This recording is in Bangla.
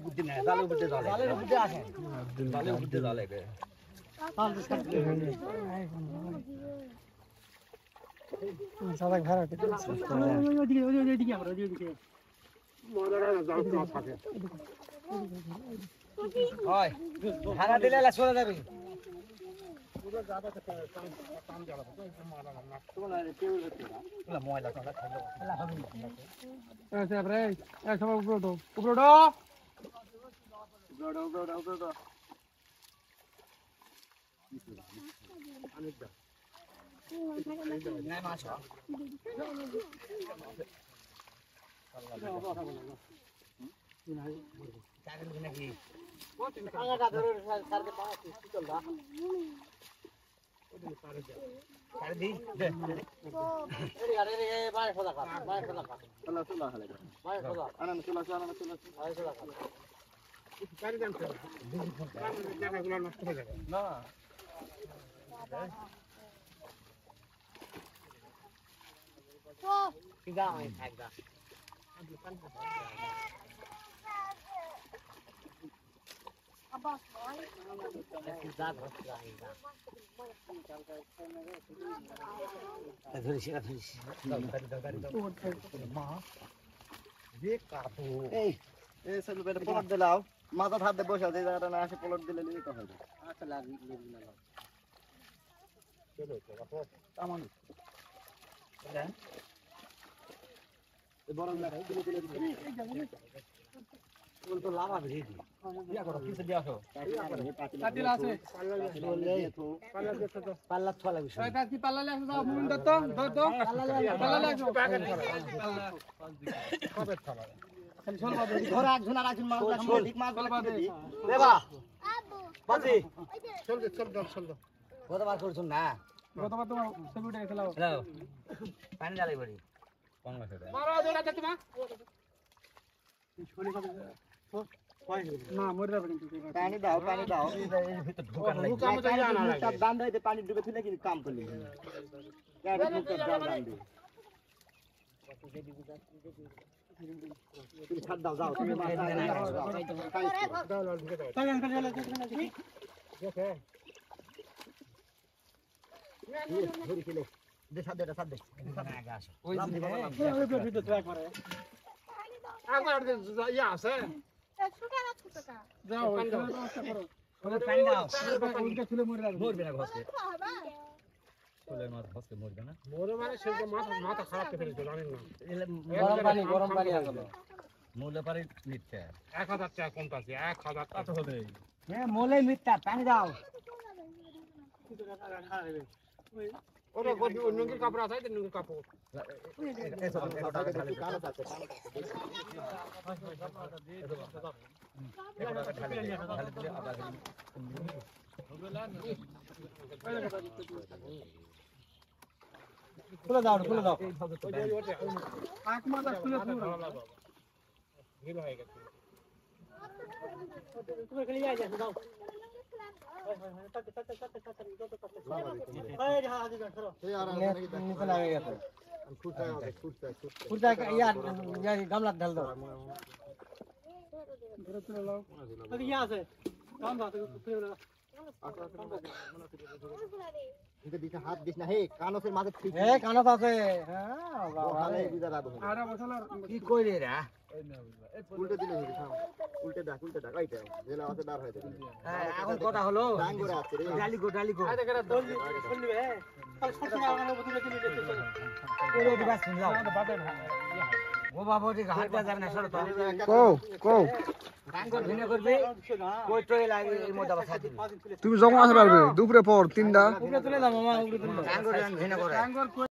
বুদ্ধি নাই জালের উপরে জালে জালের উপরে আসে জালের উপরে জালে গে সাদা ঘর আছে ওইদিকে আমরা ওইদিকে মরারা জাল তো থাকে হয় ভাড়া দিলে লা চলে যাবে পুরো জায়গা থেকে কাম জ্বালা মারা না তোলা কেউ যেতে না ময়লা তোলা খাইলো এলা হবে না এসে রে এই সব উপরে দাও অনেক দাও নাই মাছ চাকরি নাকি আগাটা ধরে সারকে পাচ্ছি কি চলবা সার দি দে আরে রে বাই খোলা কর চলা হলে বাই খোলা আনন্দ চলা বাই খোলা কর গাড়ি জানতে জায়গাগুলো নষ্ট হয়ে যাবে না তো কি গাও একদা আবাস নয় যা ধরছিলা এইটা ধরিস মা যে কাপু এই সব বেটা পলট দিলাও মাথা হাত দিয়ে বসে আছে জায়গাটা না আসে পলট দিলে লিয়ে কথা হবে আচ্ছা লাগি না চলো কাপু তামান দেন এই বড় লাগাই দিলে বল তো লাভ হবে রেডি বিয়া করো কিছু দিয়া আসো কাটিলা আছে পাল্লা ছলা বিষয় ছয়টা কি পাল্লা লাগবে দাও মুন দত পাল্লা লাগবে কবে ছলা খালি ছল বাদে ঘোড়া ঝুনা রাখুন মাছ ঠিক মাছ বাদে দেবা বাজি ছল দাও কতবার করছুন না গতবার তো ছবিটা খেলাও হ্যালো পানি ঢালাই বড়ি কোন মাছ এটা মারো দৌড়া দে তোমা না মরে যাবে কিন্তু পানি দাও এর ভিতর ঢোকান লাগে কাম তো জানা লাগে সব দাম দিতে পানি ডুবে থিলে কি কাম করলি গাড়ি মুখ দাও দাম দে তুমি ছাড় দাও যাও তুমি মাছ দাও লাল ঢুকে দাও তাই আনকা চলে দেখে ধরি খেলে দে সাদ দে আগে আসো ওই ভিডিও ট্র্যাক মারে আবার ইয়া আছে 100 টাকা যাও ব্যবস্থা করো পানি দাও উল্টা খুলে মরে যাবে মরবে না ঘসে হবে ফুলে মাছ ঘসে মরবে না মরে মানে সে মাথা খারাপ করে ফেলেছে জানেন না গরম পানি আসলো মূলে পানি নিচ্ছে 1000 টাকা কম আছে 1000 টাকা হলে হ্যাঁ মোলে মিথ্যা পানি দাও ওরে গদি অন্য কি কাপড় আছে তো নুঙ্গি কাপড় খুলে দাও আখ মাথা খুলে ঢিল হয়ে গেছে তুমি খালি যাই দাও গামলা ঢাল দাও হাত দিস না হে কানসের মাঝে ঠিক কানস আছে কি কইরে রা উল্টে দিলে হইছে উল্টে দাও এইটা জেলা আছে দাঁড় হয়ে যাবে হ্যাঁ এখন কথা হলো ডাঙ্গরে আছে রে ডালিগো আরে করে দল দিবে কাল সব আগানো বুঝলে কি দিতে ওরে দিবাস যাও ও বাবা ঠিক হাত দেয়া যাবে না সরো তো কো ডাঙ্গর ভিনে করবে কই টয় লাগে এর মধ্যে আবার সাথে তুমি যখন আসতে পারবে দুপুরে পর 3টা উপরে তুলে দাও মামা উপরে তুলে ডাঙ্গর ভিনে করে